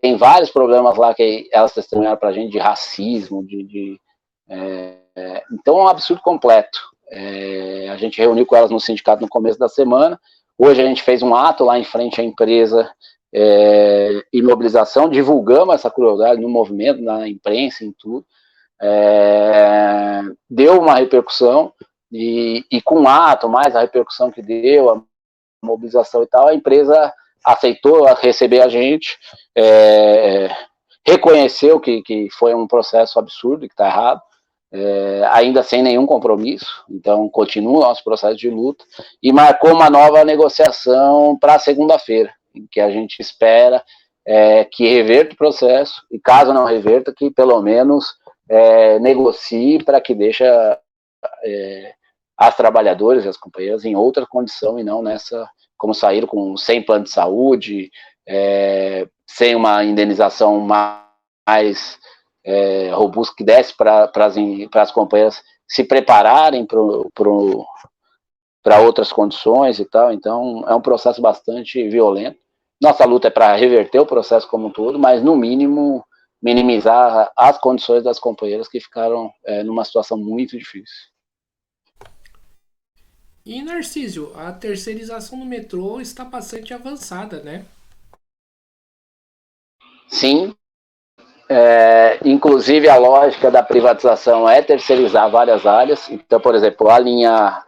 Tem vários problemas lá que elas testemunharam para a gente de racismo, então é um absurdo completo. A gente reuniu com elas no sindicato no começo da semana. Hoje a gente fez um ato lá em frente à empresa em mobilização, divulgamos essa crueldade no movimento, na imprensa, em tudo. Deu uma repercussão. E com o ato, mais a repercussão que deu, a mobilização e tal, a empresa aceitou receber a gente, reconheceu que foi um processo absurdo, que está errado, ainda sem nenhum compromisso, então continua o nosso processo de luta, e marcou uma nova negociação para segunda-feira, em que a gente espera que reverta o processo, e caso não reverta, que pelo menos negocie para que deixe as trabalhadoras e as companheiras em outra condição e não nessa, como saíram sem plano de saúde, sem uma indenização mais robusta que desse para as companheiras se prepararem para outras condições e tal. Então é um processo bastante violento. Nossa luta é para reverter o processo como um todo, mas no mínimo minimizar as condições das companheiras que ficaram numa situação muito difícil. E Narciso, a terceirização no metrô está bastante avançada, né? Sim, inclusive a lógica da privatização é terceirizar várias áreas. Então, por exemplo, a linha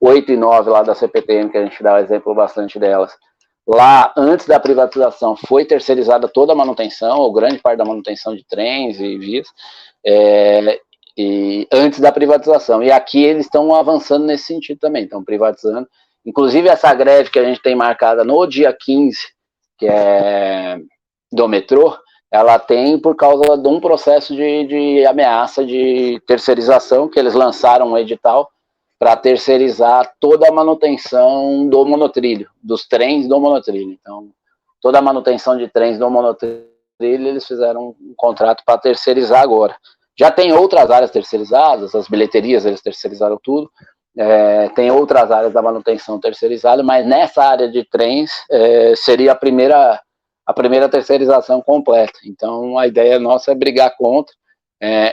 8 e 9 lá da CPTM, que a gente dá o exemplo bastante delas, lá, antes da privatização, foi terceirizada toda a manutenção, ou grande parte da manutenção de trens e vias, e antes da privatização. E aqui eles estão avançando nesse sentido também, estão privatizando. Inclusive essa greve que a gente tem marcada no dia 15, que é do metrô, ela tem por causa de um processo de ameaça de terceirização, que eles lançaram um edital para terceirizar toda a manutenção do monotrilho, dos trens do monotrilho. Então, toda a manutenção de trens do monotrilho, eles fizeram um contrato para terceirizar agora. Já tem outras áreas terceirizadas, as bilheterias eles terceirizaram tudo, tem outras áreas da manutenção terceirizada, mas nessa área de trens seria a primeira terceirização completa. Então a ideia nossa é brigar contra,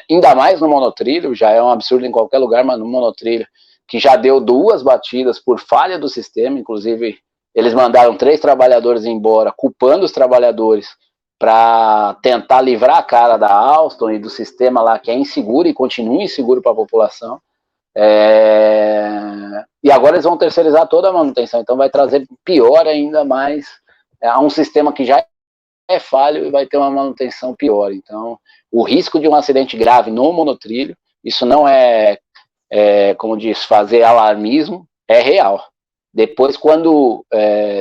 ainda mais no monotrilho, já é um absurdo em qualquer lugar, mas no monotrilho, que já deu 2 batidas por falha do sistema, inclusive eles mandaram 3 trabalhadores embora, culpando os trabalhadores para tentar livrar a cara da Alstom e do sistema lá que é inseguro e continua inseguro para a população. E agora eles vão terceirizar toda a manutenção, então vai trazer pior ainda mais a um sistema que já é falho e vai ter uma manutenção pior. Então, o risco de um acidente grave no monotrilho, isso não como diz, fazer alarmismo, é real. Depois, quando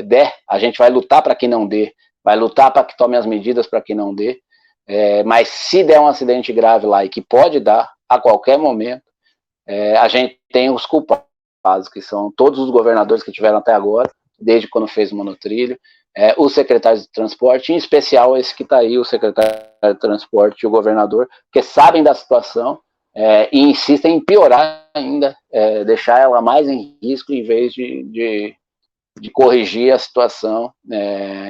der, a gente vai lutar para que não dê, vai lutar para que tome as medidas para que não dê, mas se der um acidente grave lá, e que pode dar a qualquer momento, a gente tem os culpados, que são todos os governadores que tiveram até agora, desde quando fez o monotrilho, os secretários de transporte, em especial esse que está aí, o secretário de transporte e o governador, que sabem da situação e insistem em piorar ainda, deixar ela mais em risco em vez de corrigir a situação.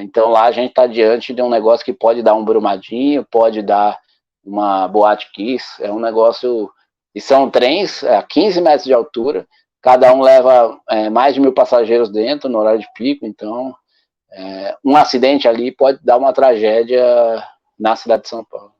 Então lá a gente está diante de um negócio que pode dar um Brumadinho, pode dar uma Boate Kiss, é um negócio... E são trens a 15 metros de altura, cada um leva mais de 1.000 passageiros dentro no horário de pico, então Um acidente ali pode dar uma tragédia na cidade de São Paulo.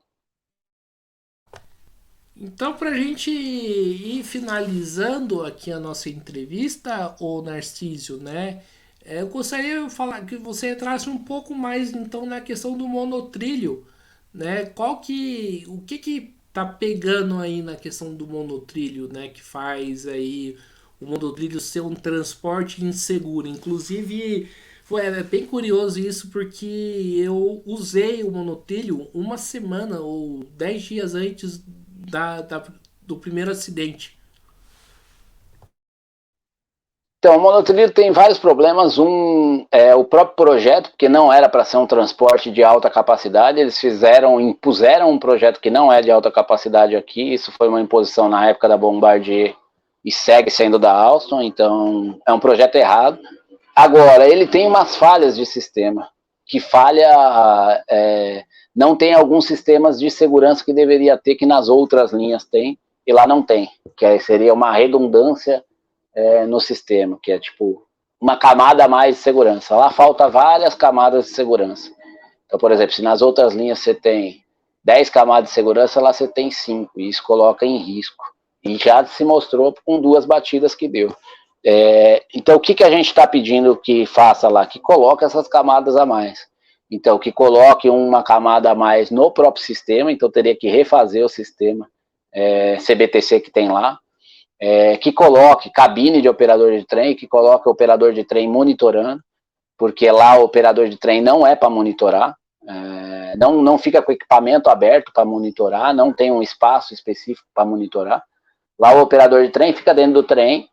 Então, para a gente ir finalizando aqui a nossa entrevista, o Narcísio, né? Eu gostaria de falar que você entrasse um pouco mais então na questão do monotrilho, né? O que tá pegando aí na questão do monotrilho, né? Que faz aí o monotrilho ser um transporte inseguro. Inclusive, foi bem curioso isso porque eu usei o monotrilho uma semana ou 10 dias antes do primeiro acidente. Então, o monotrilho tem vários problemas. Um é o próprio projeto, porque não era para ser um transporte de alta capacidade. Eles impuseram um projeto que não é de alta capacidade aqui. Isso foi uma imposição na época da Bombardier e segue sendo da Alstom. Então, é um projeto errado. Agora, ele tem umas falhas de sistema, que não tem alguns sistemas de segurança que deveria ter, que nas outras linhas tem, e lá não tem, que seria uma redundância no sistema, que é tipo uma camada a mais de segurança. Lá falta várias camadas de segurança. Então, por exemplo, se nas outras linhas você tem 10 camadas de segurança, lá você tem 5, e isso coloca em risco. E já se mostrou com 2 batidas que deu. Então, o que a gente está pedindo que faça lá? Que coloque essas camadas a mais. Então, que coloque uma camada a mais no próprio sistema, então teria que refazer o sistema CBTC que tem lá, que coloque cabine de operador de trem, que coloque o operador de trem monitorando, porque lá o operador de trem não é para monitorar, não fica com o equipamento aberto para monitorar, não tem um espaço específico para monitorar. Lá o operador de trem fica dentro do trem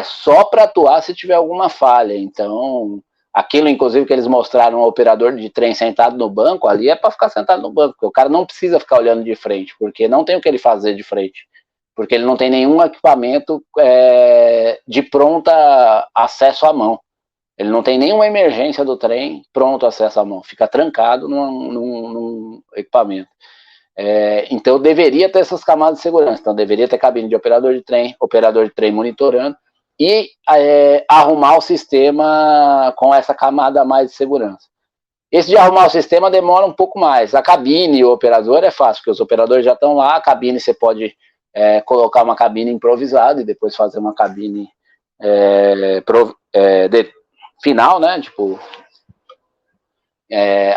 só para atuar se tiver alguma falha. Então, aquilo, inclusive, que eles mostraram o operador de trem sentado no banco, ali é para ficar sentado no banco, porque o cara não precisa ficar olhando de frente, porque não tem o que ele fazer de frente, porque ele não tem nenhum equipamento de pronta acesso à mão. Ele não tem nenhuma emergência do trem pronto acesso à mão, fica trancado num equipamento. Então deveria ter essas camadas de segurança, então deveria ter cabine de operador de trem monitorando e arrumar o sistema com essa camada a mais de segurança. Esse de arrumar o sistema demora um pouco mais. A cabine e o operador é fácil, porque os operadores já estão lá, a cabine você pode colocar uma cabine improvisada e depois fazer uma cabine final, né? Tipo,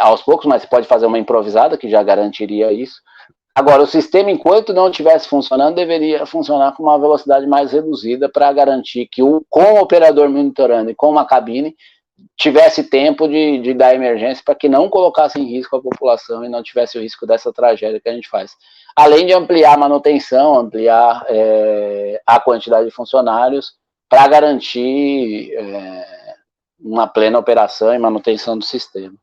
aos poucos, mas você pode fazer uma improvisada que já garantiria isso. Agora, o sistema, enquanto não estivesse funcionando, deveria funcionar com uma velocidade mais reduzida para garantir que com o operador monitorando e com uma cabine tivesse tempo de dar emergência para que não colocasse em risco a população e não tivesse o risco dessa tragédia que a gente faz. Além de ampliar a manutenção, ampliar a quantidade de funcionários para garantir uma plena operação e manutenção do sistema.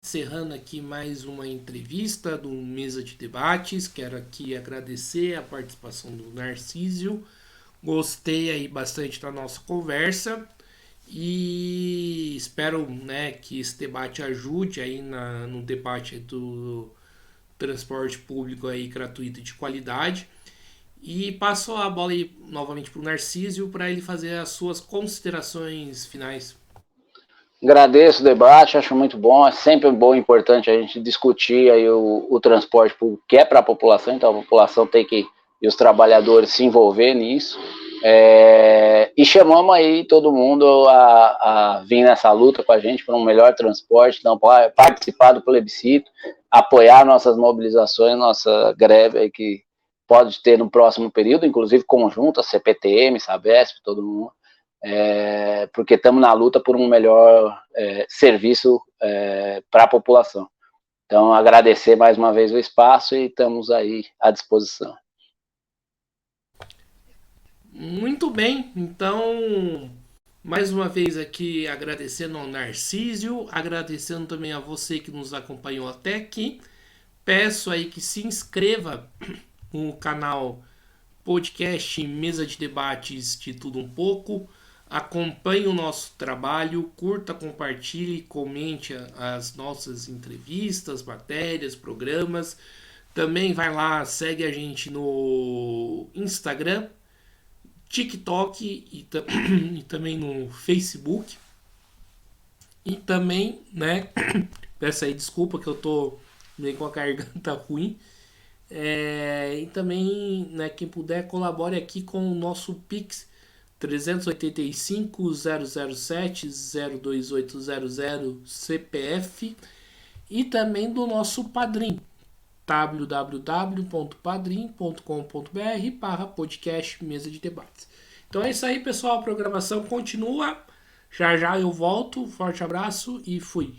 Encerrando aqui mais uma entrevista do Mesa de Debates, quero aqui agradecer a participação do Narcísio. Gostei aí bastante da nossa conversa e espero, né, que esse debate ajude aí no debate do transporte público aí gratuito e de qualidade. E passo a bola aí novamente para o Narcísio para ele fazer as suas considerações finais. Agradeço o debate, acho muito bom, é sempre bom e importante a gente discutir aí o transporte público que é para a população, então a população tem que, e os trabalhadores se envolver nisso, e chamamos aí todo mundo a vir nessa luta com a gente por um melhor transporte, então participar do plebiscito, apoiar nossas mobilizações, nossa greve aí que pode ter no próximo período, inclusive conjunta, CPTM, Sabesp, todo mundo, porque estamos na luta por um melhor serviço para a população. Então, agradecer mais uma vez o espaço e estamos aí à disposição. Muito bem, então, mais uma vez aqui agradecendo ao Narcísio, agradecendo também a você que nos acompanhou até aqui. Peço aí que se inscreva no canal podcast Mesa de Debates de Tudo Um Pouco. Acompanhe o nosso trabalho, curta, compartilhe, comente as nossas entrevistas, matérias, programas. Também vai lá, segue a gente no Instagram, TikTok e também no Facebook. E também, né, peço aí desculpa que eu tô meio com a garganta ruim. E também, né, quem puder, colabore aqui com o nosso Pix 385-007-02800 CPF e também do nosso Padrim, www.padrim.com.br/podcast Mesa de Debates. Então é isso aí, pessoal. A programação continua. Já já eu volto. Forte abraço e fui.